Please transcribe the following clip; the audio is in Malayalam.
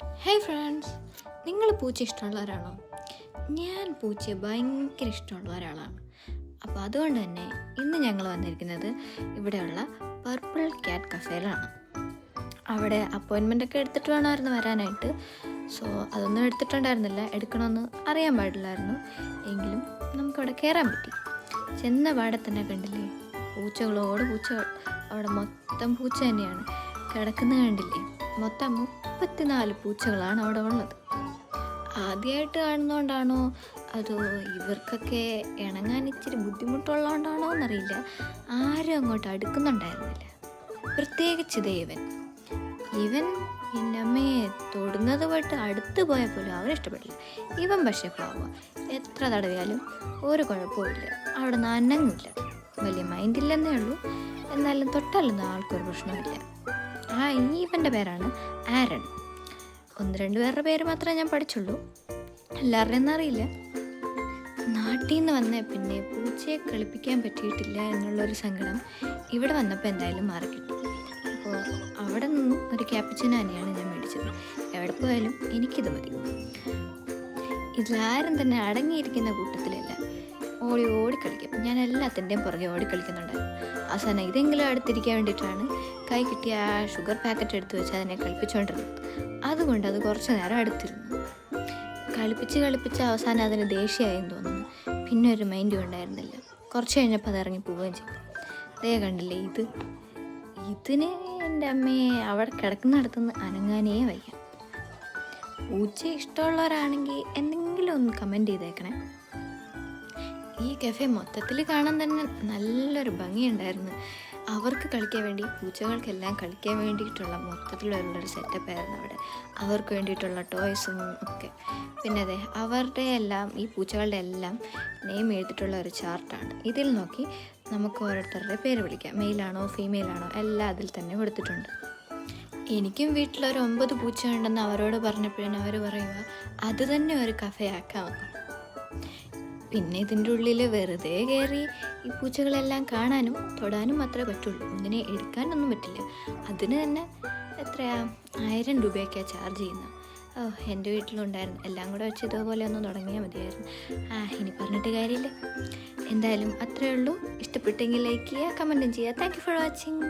ഹായ് ഫ്രണ്ട്സ്, നിങ്ങൾ പൂച്ച ഇഷ്ടമുള്ള ഒരാളാണോ? ഞാൻ പൂച്ചയെ ഭയങ്കര ഇഷ്ടമുള്ള ഒരാളാണ്. അപ്പോൾ അതുകൊണ്ട് തന്നെ ഇന്ന് ഞങ്ങൾ വന്നിരിക്കുന്നത് ഇവിടെയുള്ള പർപ്പിൾ ക്യാറ്റ് കഫേയിലാണ്. അവിടെ അപ്പോയിൻമെൻ്റൊക്കെ എടുത്തിട്ട് വേണമായിരുന്നു വരാനായിട്ട്. സോ അതൊന്നും എടുത്തിട്ടുണ്ടായിരുന്നില്ല, എടുക്കണമെന്ന് അറിയാൻ പാടില്ലായിരുന്നു. എങ്കിലും നമുക്കവിടെ കയറാൻ പറ്റി. ചെന്ന പാടെ തന്നെ കണ്ടില്ലേ, പൂച്ചകളോട് പൂച്ചകൾ. അവിടെ മൊത്തം പൂച്ച തന്നെയാണ് കിടക്കുന്നത്. കണ്ടില്ലേ, മൊത്തം 34 പൂച്ചകളാണ് അവിടെ ഉള്ളത്. ആദ്യമായിട്ട് കാണുന്നതുകൊണ്ടാണോ അതോ ഇവർക്കൊക്കെ ഇണങ്ങാൻ ഇച്ചിരി ബുദ്ധിമുട്ടുള്ളതുകൊണ്ടാണോ എന്നറിയില്ല, ആരും അങ്ങോട്ട് അടുക്കുന്നുണ്ടായിരുന്നില്ല. പ്രത്യേകിച്ച് ഇവൻ എൻ്റെ അമ്മയെ തൊടുന്നത് പോയിട്ട് അടുത്ത് പോയാൽ പോലും അവരിഷ്ടപ്പെടില്ല. ഇവൻ പക്ഷേ പാവം, എത്ര തടവിയാലും ഒരു കുഴപ്പമില്ല, അവിടെ നിന്ന് അനങ്ങില്ല. വലിയ മൈൻഡില്ലെന്നേ ഉള്ളൂ, എന്നാലും തൊട്ടാലൊന്നും ആൾക്കൊരു പ്രശ്നമില്ല. ഇവൻ്റെ പേരാണ് ആരൺ. 1-2 പേരുടെ പേര് മാത്രമേ ഞാൻ പഠിച്ചുള്ളൂ, എല്ലാവരുടെയും ഒന്നും അറിയില്ല. നാട്ടിൽ നിന്ന് വന്ന പിന്നെ പൂച്ചയെ കളിപ്പിക്കാൻ പറ്റിയിട്ടില്ല എന്നുള്ളൊരു സങ്കടം ഇവിടെ വന്നപ്പോൾ എന്തായാലും മാറിക്കിട്ടും. അപ്പോൾ അവിടെ നിന്നും ഒരു ക്യാപ്പച്ചിനാനെയാണ് ഞാൻ മേടിച്ചത്. എവിടെ പോയാലും എനിക്കിത് മതി. ഇതിലാരും തന്നെ അടങ്ങിയിരിക്കുന്ന കൂട്ടത്തിലല്ല, ഓടി കളിക്കും. ഞാൻ എല്ലാത്തിൻ്റെയും പുറകെ ഓടിക്കളിക്കുന്നുണ്ടായിരുന്നു. അവസാനം ഇതെങ്കിലും അടുത്തിരിക്കാൻ വേണ്ടിയിട്ടാണ് കൈ കിട്ടിയ ആ ഷുഗർ പാക്കറ്റ് എടുത്ത് വെച്ച് അതിനെ കളിപ്പിച്ചുകൊണ്ടിരുന്നത്. അതുകൊണ്ട് അത് കുറച്ച് നേരം അടുത്തിരുന്നു. കളിപ്പിച്ച് അവസാനം അതിന് ദേഷ്യമായെന്ന് തോന്നുന്നു. പിന്നെ ഒരു മൈൻഡും ഉണ്ടായിരുന്നില്ല. കുറച്ച് കഴിഞ്ഞപ്പോൾ അത് ഇറങ്ങി പോവുകയും ചെയ്തു. അതേ കണ്ടില്ലേ, ഇതിന് എൻ്റെ അമ്മയെ അവിടെ കിടക്കുന്നിടത്തുനിന്ന് അനങ്ങാനേ വയ്യ. പൂച്ച ഇഷ്ടമുള്ളവരാണെങ്കിൽ എന്തെങ്കിലും ഒന്ന് കമൻറ്റ് ചെയ്തേക്കണേ. ഈ കഫേ മൊത്തത്തിൽ കാണാൻ തന്നെ നല്ലൊരു ഭംഗിയുണ്ടായിരുന്നു. അവർക്ക് കളിക്കാൻ വേണ്ടി, പൂച്ചകൾക്കെല്ലാം കളിക്കാൻ വേണ്ടിയിട്ടുള്ള മൊത്തത്തിലുള്ളൊരു സെറ്റപ്പായിരുന്നു അവിടെ. അവർക്ക് വേണ്ടിയിട്ടുള്ള ടോയ്സും ഒക്കെ. പിന്നെ അതെ, അവരുടെ എല്ലാം, ഈ പൂച്ചകളുടെ എല്ലാം നെയിം എഴുതിയിട്ടുള്ള ഒരു ചാർട്ടാണ്. ഇതിൽ നോക്കി നമുക്ക് ഓരോരുത്തരുടെ പേര് വിളിക്കാം. മെയിലാണോ ഫീമെയിലാണോ എല്ലാം അതിൽ തന്നെ കൊടുത്തിട്ടുണ്ട്. എനിക്കും വീട്ടിലൊരു 9 പൂച്ച ഉണ്ടെന്ന് അവരോട് പറഞ്ഞപ്പോഴാണ് അവർ പറയുക അത് തന്നെ ഒരു കഫേ ആക്കാമെന്ന്. പിന്നെ ഇതിൻ്റെ ഉള്ളിൽ വെറുതെ കയറി ഈ പൂച്ചകളെല്ലാം കാണാനും തൊടാനും മാത്രമേ പറ്റുള്ളൂ, ഒന്നിനെ എടുക്കാനൊന്നും പറ്റില്ല. അതിന് തന്നെ എത്രയാ 1000 രൂപയൊക്കെയാണ് ചാർജ് ചെയ്യുന്നത്. എൻ്റെ വീട്ടിലുണ്ടായിരുന്നു, എല്ലാം കൂടെ വെച്ച് ഇതുപോലെ ഒന്ന് തുടങ്ങിയാൽ മതിയായിരുന്നു. ഇനി പറഞ്ഞിട്ട് കാര്യമില്ല. എന്തായാലും അത്രയേ ഉള്ളൂ. ഇഷ്ടപ്പെട്ടെങ്കിൽ ലൈക്ക് ചെയ്യുക, കമൻറ്റും ചെയ്യുക. Thank you for watching.